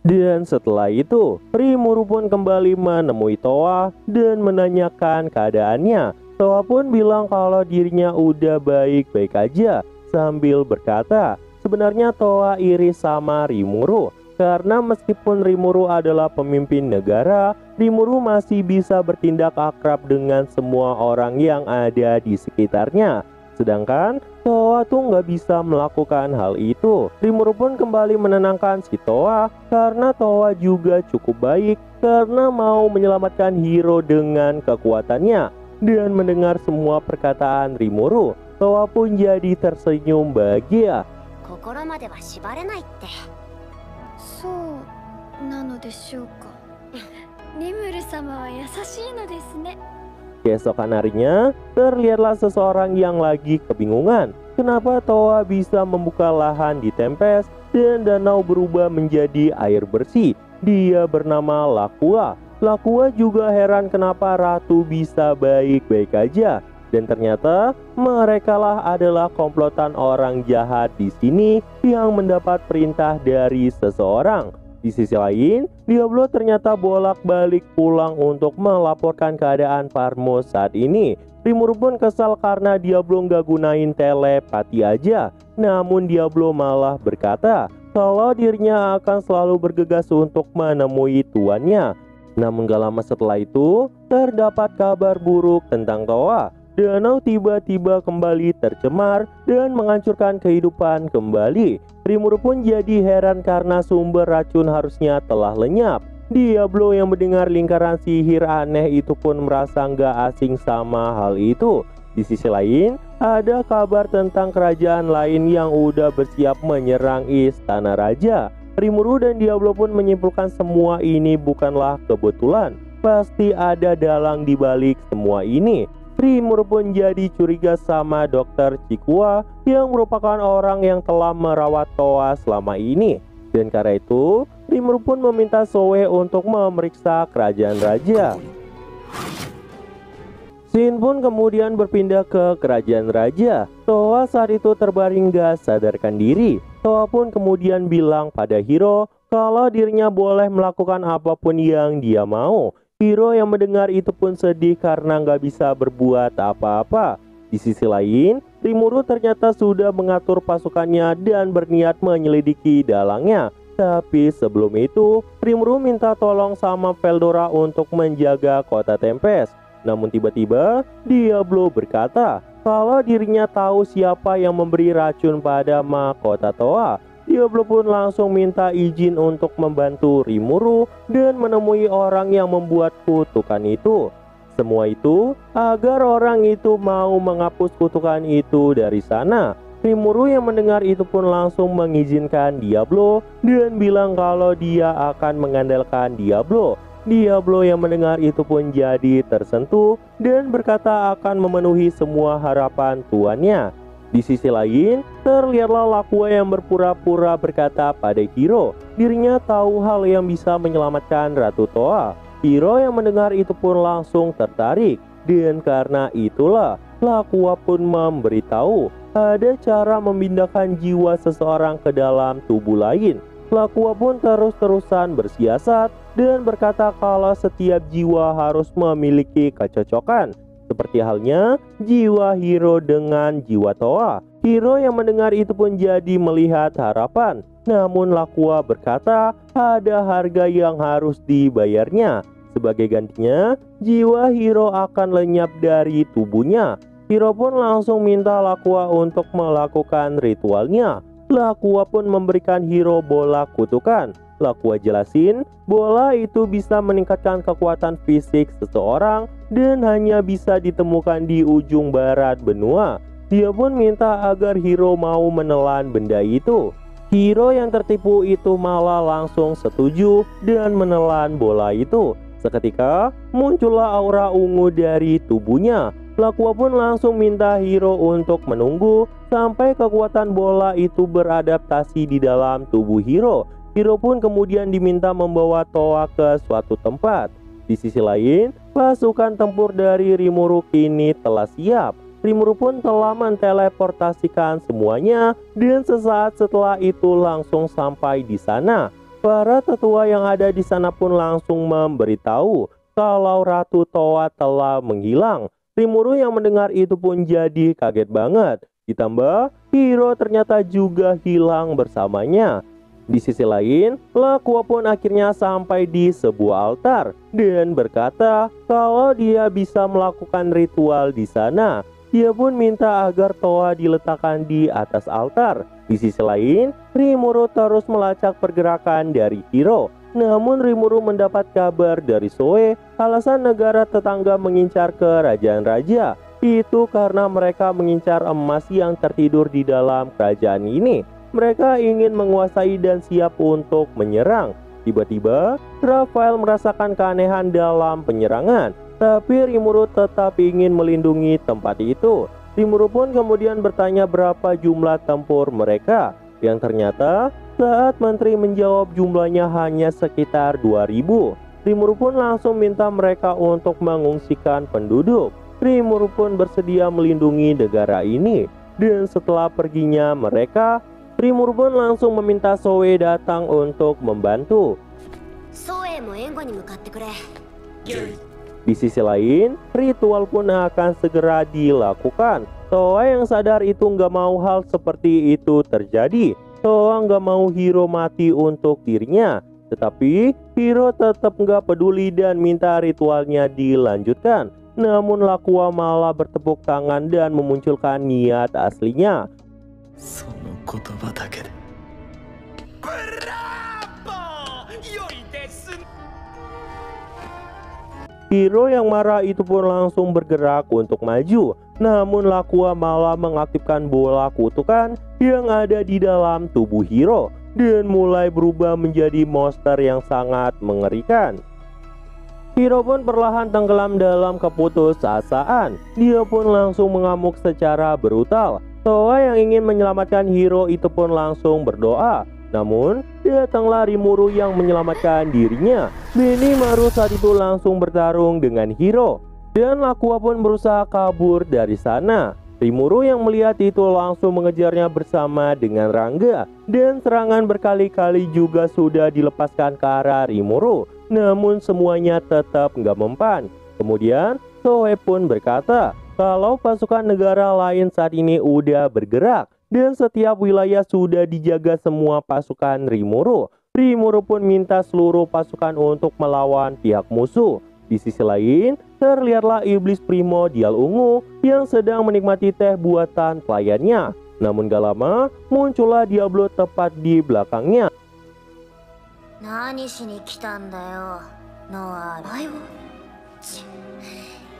Dan setelah itu, Rimuru pun kembali menemui Towa dan menanyakan keadaannya. Towa pun bilang kalau dirinya udah baik-baik aja sambil berkata, sebenarnya Towa iri sama Rimuru karena meskipun Rimuru adalah pemimpin negara, Rimuru masih bisa bertindak akrab dengan semua orang yang ada di sekitarnya. Sedangkan Towa tuh nggak bisa melakukan hal itu. Rimuru pun kembali menenangkan si Towa karena Towa juga cukup baik karena mau menyelamatkan Hiro dengan kekuatannya. Dan mendengar semua perkataan Rimuru, Towa pun jadi tersenyum bahagia. 心までは縛れないって。そうなのでしょうか。リムル様は優しいのですね。 Keesokan harinya, terlihatlah seseorang yang lagi kebingungan. Kenapa Towa bisa membuka lahan di Tempest dan danau berubah menjadi air bersih? Dia bernama Lakua. Lakua juga heran kenapa Ratu bisa baik-baik aja. Dan ternyata merekalah adalah komplotan orang jahat di sini yang mendapat perintah dari seseorang. Di sisi lain, Diablo ternyata bolak-balik pulang untuk melaporkan keadaan Parmo saat ini. Rimuru pun kesal karena Diablo nggak gunain telepati aja. Namun Diablo malah berkata kalau dirinya akan selalu bergegas untuk menemui tuannya. Namun gak lama setelah itu, terdapat kabar buruk tentang Towa. Danau tiba-tiba kembali tercemar dan menghancurkan kehidupan kembali. Rimuru pun jadi heran karena sumber racun harusnya telah lenyap. Diablo yang mendengar lingkaran sihir aneh itu pun merasa nggak asing sama hal itu. Di sisi lain, ada kabar tentang kerajaan lain yang udah bersiap menyerang istana raja. Rimuru dan Diablo pun menyimpulkan semua ini bukanlah kebetulan. Pasti ada dalang di balik semua ini. Rimuru pun jadi curiga sama Dokter Chikua yang merupakan orang yang telah merawat Towa selama ini. Dan karena itu, Rimuru pun meminta Soe untuk memeriksa kerajaan raja. Shin pun kemudian berpindah ke kerajaan raja. Towa saat itu terbaring gak sadarkan diri. Towa pun kemudian bilang pada Hiro kalau dirinya boleh melakukan apapun yang dia mau. Hiro yang mendengar itu pun sedih karena nggak bisa berbuat apa-apa. Di sisi lain, Rimuru ternyata sudah mengatur pasukannya dan berniat menyelidiki dalangnya. Tapi sebelum itu, Rimuru minta tolong sama Veldora untuk menjaga kota Tempest. Namun tiba-tiba, Diablo berkata kalau dirinya tahu siapa yang memberi racun pada mahkota Towa. Diablo pun langsung minta izin untuk membantu Rimuru dan menemui orang yang membuat kutukan itu. Semua itu agar orang itu mau menghapus kutukan itu dari sana. Rimuru yang mendengar itu pun langsung mengizinkan Diablo dan bilang kalau dia akan mengandalkan Diablo. Diablo yang mendengar itu pun jadi tersentuh dan berkata akan memenuhi semua harapan tuannya. Di sisi lain, terlihatlah Lakua yang berpura-pura berkata pada Hiro dirinya tahu hal yang bisa menyelamatkan Ratu Towa. Hiro yang mendengar itu pun langsung tertarik. Dan karena itulah, Lakua pun memberitahu ada cara memindahkan jiwa seseorang ke dalam tubuh lain. Lakua pun terus-terusan bersiasat dan berkata kalau setiap jiwa harus memiliki kecocokan. Seperti halnya jiwa Hiro dengan jiwa Towa. Hiro yang mendengar itu pun jadi melihat harapan. Namun Lakua berkata ada harga yang harus dibayarnya. Sebagai gantinya, jiwa Hiro akan lenyap dari tubuhnya. Hiro pun langsung minta Lakua untuk melakukan ritualnya. Lakua pun memberikan Hiro bola kutukan. Lakua jelasin bola itu bisa meningkatkan kekuatan fisik seseorang dan hanya bisa ditemukan di ujung barat benua. Dia pun minta agar Hiro mau menelan benda itu. Hiro yang tertipu itu malah langsung setuju dan menelan bola itu. Seketika muncullah aura ungu dari tubuhnya. Lakua pun langsung minta Hiro untuk menunggu sampai kekuatan bola itu beradaptasi di dalam tubuh Hiro. Hiro pun kemudian diminta membawa Towa ke suatu tempat. Di sisi lain, pasukan tempur dari Rimuru kini telah siap. Rimuru pun telah menteleportasikan semuanya dan sesaat setelah itu langsung sampai di sana. Para tetua yang ada di sana pun langsung memberitahu kalau Ratu Towa telah menghilang. Rimuru yang mendengar itu pun jadi kaget banget. Ditambah, Hiro ternyata juga hilang bersamanya. Di sisi lain, Lakua pun akhirnya sampai di sebuah altar dan berkata kalau dia bisa melakukan ritual di sana. Dia pun minta agar Towa diletakkan di atas altar. Di sisi lain, Rimuru terus melacak pergerakan dari Hiro. Namun Rimuru mendapat kabar dari Soe, alasan negara tetangga mengincar kerajaan raja. Itu karena mereka mengincar emas yang tertidur di dalam kerajaan ini. Mereka ingin menguasai dan siap untuk menyerang. Tiba-tiba, Raphael merasakan keanehan dalam penyerangan. Tapi Rimuru tetap ingin melindungi tempat itu. Rimuru pun kemudian bertanya berapa jumlah tempur mereka. Yang ternyata saat menteri menjawab jumlahnya hanya sekitar 2000. Rimuru pun langsung minta mereka untuk mengungsikan penduduk. Rimuru pun bersedia melindungi negara ini. Dan setelah perginya mereka, Rimuru pun langsung meminta Soe datang untuk membantu. ソエも援護に向かってくれ。 Di sisi lain, ritual pun akan segera dilakukan. Towa yang sadar itu nggak mau hal seperti itu terjadi. Towa nggak mau Hiro mati untuk dirinya. Tetapi Hiro tetap nggak peduli dan minta ritualnya dilanjutkan. Namun Lakua malah bertepuk tangan dan memunculkan niat aslinya. Hiro yang marah itu pun langsung bergerak untuk maju. Namun Lakua malah mengaktifkan bola kutukan yang ada di dalam tubuh Hiro dan mulai berubah menjadi monster yang sangat mengerikan. Hiro pun perlahan tenggelam dalam keputusasaan. Dia pun langsung mengamuk secara brutal. Towa yang ingin menyelamatkan Hiro itu pun langsung berdoa. Namun, datanglah Rimuru yang menyelamatkan dirinya. Benimaru saat itu langsung bertarung dengan Hiro. Dan Lakua pun berusaha kabur dari sana. Rimuru yang melihat itu langsung mengejarnya bersama dengan Rangga. Dan serangan berkali-kali juga sudah dilepaskan ke arah Rimuru. Namun semuanya tetap nggak mempan. Kemudian, Soe pun berkata kalau pasukan negara lain saat ini udah bergerak. Dan setiap wilayah sudah dijaga semua pasukan Rimuru. Rimuru pun minta seluruh pasukan untuk melawan pihak musuh. Di sisi lain, terlihatlah iblis primordial ungu yang sedang menikmati teh buatan pelayannya. Namun gak lama, muncullah Diablo tepat di belakangnya. 何しに来たんだよ、ノアライブ。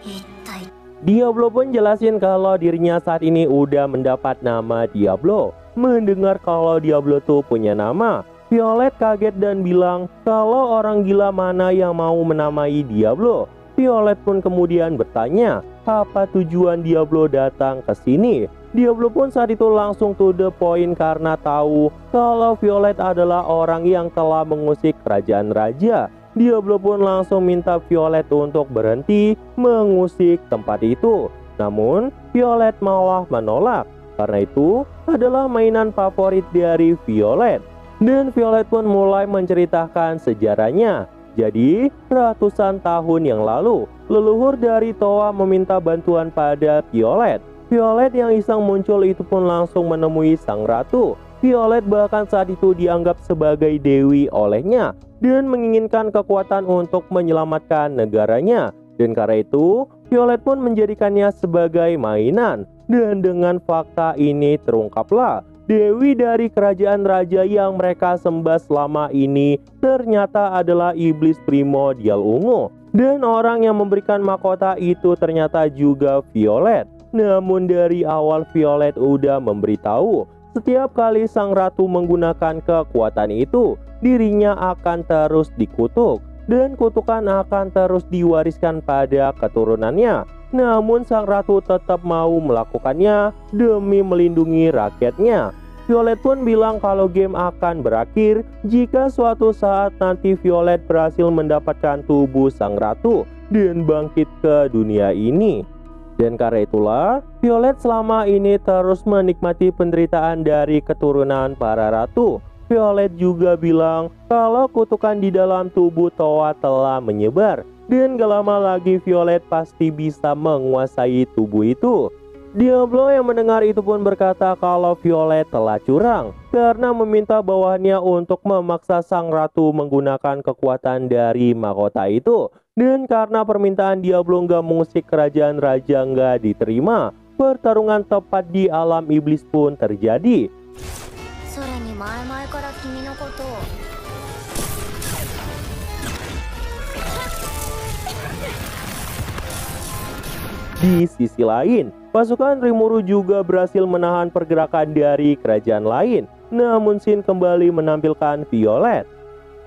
一体 Diablo pun jelasin kalau dirinya saat ini udah mendapat nama Diablo. Mendengar kalau Diablo tuh punya nama, Violet kaget dan bilang kalau orang gila mana yang mau menamai Diablo. Violet pun kemudian bertanya apa tujuan Diablo datang ke sini. Diablo pun saat itu langsung to the point karena tahu kalau Violet adalah orang yang telah mengusik kerajaan raja. Diablo pun langsung minta Violet untuk berhenti mengusik tempat itu. Namun Violet malah menolak karena itu adalah mainan favorit dari Violet. Dan Violet pun mulai menceritakan sejarahnya. Jadi ratusan tahun yang lalu leluhur dari Towa meminta bantuan pada Violet. Violet yang iseng muncul itu pun langsung menemui sang ratu. Violet bahkan saat itu dianggap sebagai dewi olehnya dan menginginkan kekuatan untuk menyelamatkan negaranya. Dan karena itu, Violet pun menjadikannya sebagai mainan. Dan dengan fakta ini terungkaplah, dewi dari kerajaan raja yang mereka sembah selama ini ternyata adalah iblis primordial ungu. Dan orang yang memberikan mahkota itu ternyata juga Violet. Namun dari awal Violet udah memberitahu setiap kali sang ratu menggunakan kekuatan itu, dirinya akan terus dikutuk dan kutukan akan terus diwariskan pada keturunannya. Namun sang ratu tetap mau melakukannya demi melindungi rakyatnya. Violet pun bilang kalau game akan berakhir jika suatu saat nanti Violet berhasil mendapatkan tubuh sang ratu dan bangkit ke dunia ini. Dan karena itulah, Violet selama ini terus menikmati penderitaan dari keturunan para ratu. Violet juga bilang kalau kutukan di dalam tubuh Towa telah menyebar, dan gak lama lagi Violet pasti bisa menguasai tubuh itu. Diablo yang mendengar itu pun berkata kalau Violet telah curang karena meminta bawahannya untuk memaksa sang ratu menggunakan kekuatan dari mahkota itu. Dan karena permintaan Diablo nggak mengusik kerajaan raja nggak diterima, pertarungan tepat di alam iblis pun terjadi. それに前々から君のことを Di sisi lain, pasukan Rimuru juga berhasil menahan pergerakan dari kerajaan lain. Namun Shin kembali menampilkan Violet.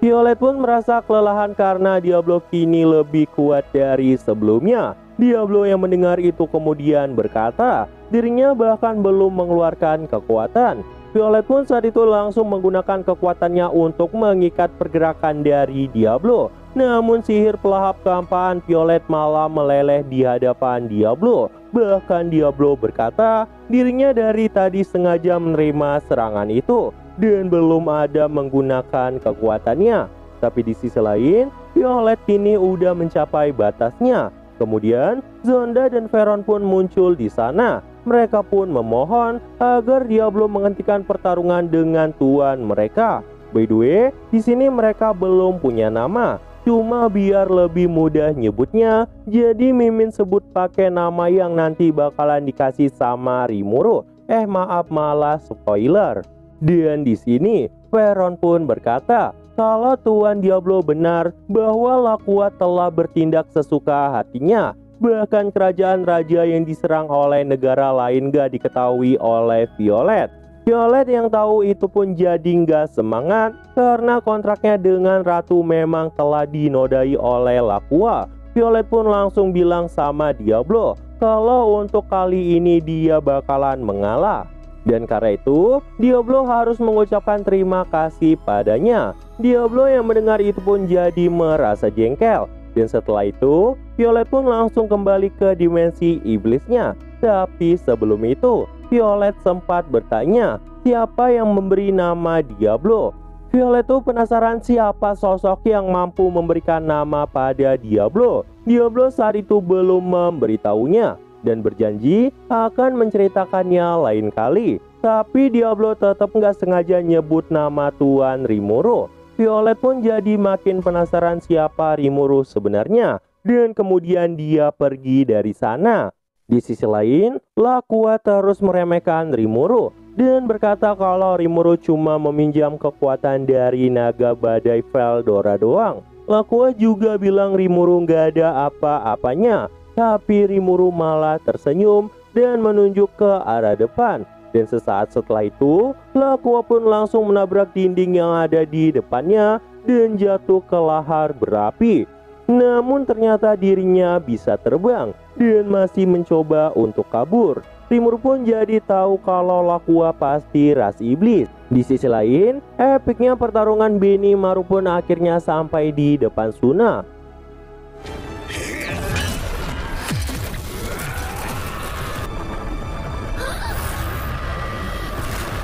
Violet pun merasa kelelahan karena Diablo kini lebih kuat dari sebelumnya. Diablo yang mendengar itu kemudian berkata, dirinya bahkan belum mengeluarkan kekuatan. Violet pun saat itu langsung menggunakan kekuatannya untuk mengikat pergerakan dari Diablo. Namun sihir pelahap kehampaan Violet malah meleleh di hadapan Diablo. Bahkan Diablo berkata dirinya dari tadi sengaja menerima serangan itu dan belum ada menggunakan kekuatannya. Tapi di sisi lain, Violet kini udah mencapai batasnya. Kemudian Zonda dan Veron pun muncul di sana. Mereka pun memohon agar Diablo menghentikan pertarungan dengan tuan mereka. By the way, di sini mereka belum punya nama. Cuma biar lebih mudah nyebutnya, jadi Mimin sebut pakai nama yang nanti bakalan dikasih sama Rimuru. Maaf, malah spoiler. Dan di sini Veron pun berkata kalau Tuan Diablo benar bahwa Lakua telah bertindak sesuka hatinya. Bahkan kerajaan raja yang diserang oleh negara lain gak diketahui oleh Violet. Violet yang tahu itu pun jadi nggak semangat karena kontraknya dengan ratu memang telah dinodai oleh Lakua. Violet pun langsung bilang sama Diablo kalau untuk kali ini dia bakalan mengalah. Dan karena itu Diablo harus mengucapkan terima kasih padanya. Diablo yang mendengar itu pun jadi merasa jengkel. Dan setelah itu Violet pun langsung kembali ke dimensi iblisnya. Tapi sebelum itu Violet sempat bertanya siapa yang memberi nama Diablo. Violet tuh penasaran siapa sosok yang mampu memberikan nama pada Diablo. Diablo saat itu belum memberitahunya dan berjanji akan menceritakannya lain kali. Tapi Diablo tetap nggak sengaja nyebut nama Tuan Rimuru. Violet pun jadi makin penasaran siapa Rimuru sebenarnya. Dan kemudian dia pergi dari sana. Di sisi lain, Lakua terus meremehkan Rimuru dan berkata kalau Rimuru cuma meminjam kekuatan dari naga badai Veldora doang. Lakua juga bilang Rimuru nggak ada apa-apanya. Tapi Rimuru malah tersenyum dan menunjuk ke arah depan. Dan sesaat setelah itu, Lakua pun langsung menabrak dinding yang ada di depannya dan jatuh ke lahar berapi. Namun ternyata dirinya bisa terbang dan masih mencoba untuk kabur. Rimuru pun jadi tahu kalau Lakua pasti ras iblis. Di sisi lain, epiknya pertarungan Benimaru pun akhirnya sampai di depan Suna.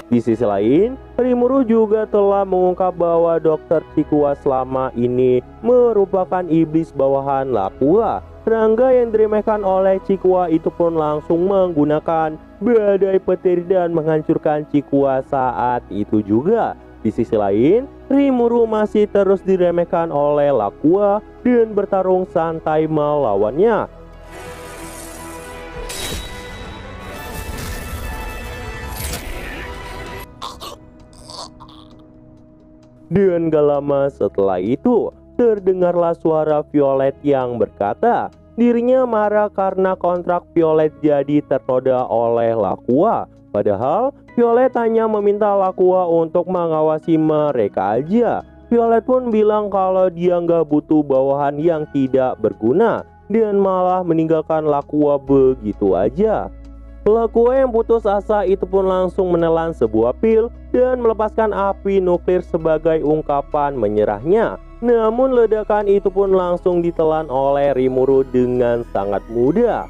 Di sisi lain, Rimuru juga telah mengungkap bahwa Dr. Chikua selama ini merupakan iblis bawahan Lakua. Rangga yang diremehkan oleh Chikua itu pun langsung menggunakan badai petir dan menghancurkan Chikua saat itu juga. Di sisi lain, Rimuru masih terus diremehkan oleh Lakua dan bertarung santai melawannya. Dan gak lama setelah itu, terdengarlah suara Violet yang berkata dirinya marah karena kontrak Violet jadi ternoda oleh Lakua. Padahal Violet hanya meminta Lakua untuk mengawasi mereka aja. Violet pun bilang kalau dia nggak butuh bawahan yang tidak berguna dan malah meninggalkan Lakua begitu aja. Lakua yang putus asa itu pun langsung menelan sebuah pil dan melepaskan api nuklir sebagai ungkapan menyerahnya. Namun ledakan itu pun langsung ditelan oleh Rimuru dengan sangat mudah.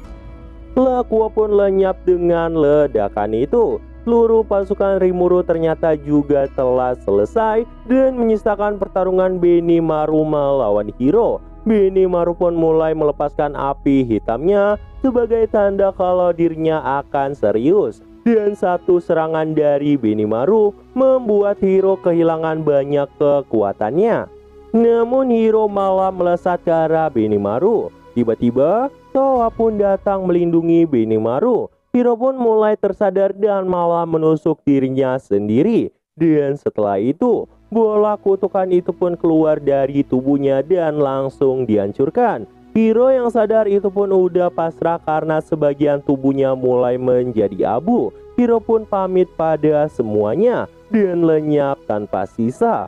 Lakua pun lenyap dengan ledakan itu. seluruh pasukan Rimuru ternyata juga telah selesai dan menyisakan pertarungan Benimaru melawan Hiro. Benimaru pun mulai melepaskan api hitamnya sebagai tanda kalau dirinya akan serius. Dan satu serangan dari Benimaru membuat Hiro kehilangan banyak kekuatannya. Namun Hiro malah melesat ke arah Benimaru. Tiba-tiba Towa pun datang melindungi Benimaru. Hiro pun mulai tersadar dan malah menusuk dirinya sendiri. Dan setelah itu bola kutukan itu pun keluar dari tubuhnya dan langsung dihancurkan. Hiro yang sadar itu pun udah pasrah karena sebagian tubuhnya mulai menjadi abu. Hiro pun pamit pada semuanya dan lenyap tanpa sisa.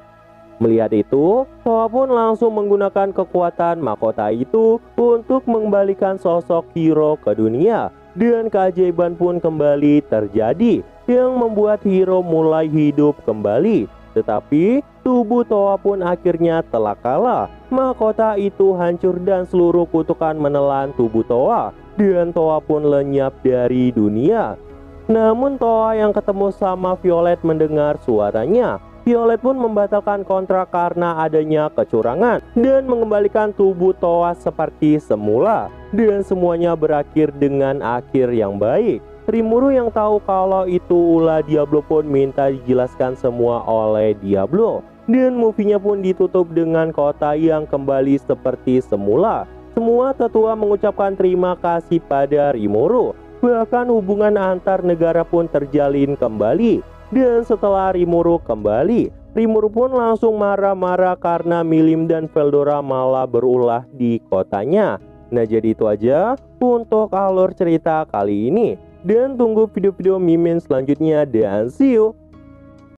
Melihat itu, Towa pun langsung menggunakan kekuatan mahkota itu untuk mengembalikan sosok Hiro ke dunia. Dan keajaiban pun kembali terjadi yang membuat Hiro mulai hidup kembali. Tetapi tubuh Towa pun akhirnya telah kalah. Mahkota itu hancur dan seluruh kutukan menelan tubuh Towa. Dan Towa pun lenyap dari dunia. Namun Towa yang ketemu sama Violet mendengar suaranya. Violet pun membatalkan kontrak karena adanya kecurangan dan mengembalikan tubuh Towa seperti semula. Dan semuanya berakhir dengan akhir yang baik. Rimuru yang tahu kalau itu ulah Diablo pun minta dijelaskan semua oleh Diablo. Dan movie-nya pun ditutup dengan kota yang kembali seperti semula. Semua tetua mengucapkan terima kasih pada Rimuru. Bahkan hubungan antar negara pun terjalin kembali. Dan setelah Rimuru kembali, Rimuru pun langsung marah-marah karena Milim dan Veldora malah berulah di kotanya. Nah, jadi itu aja untuk alur cerita kali ini. Dan tunggu video-video Mimin selanjutnya dan see you!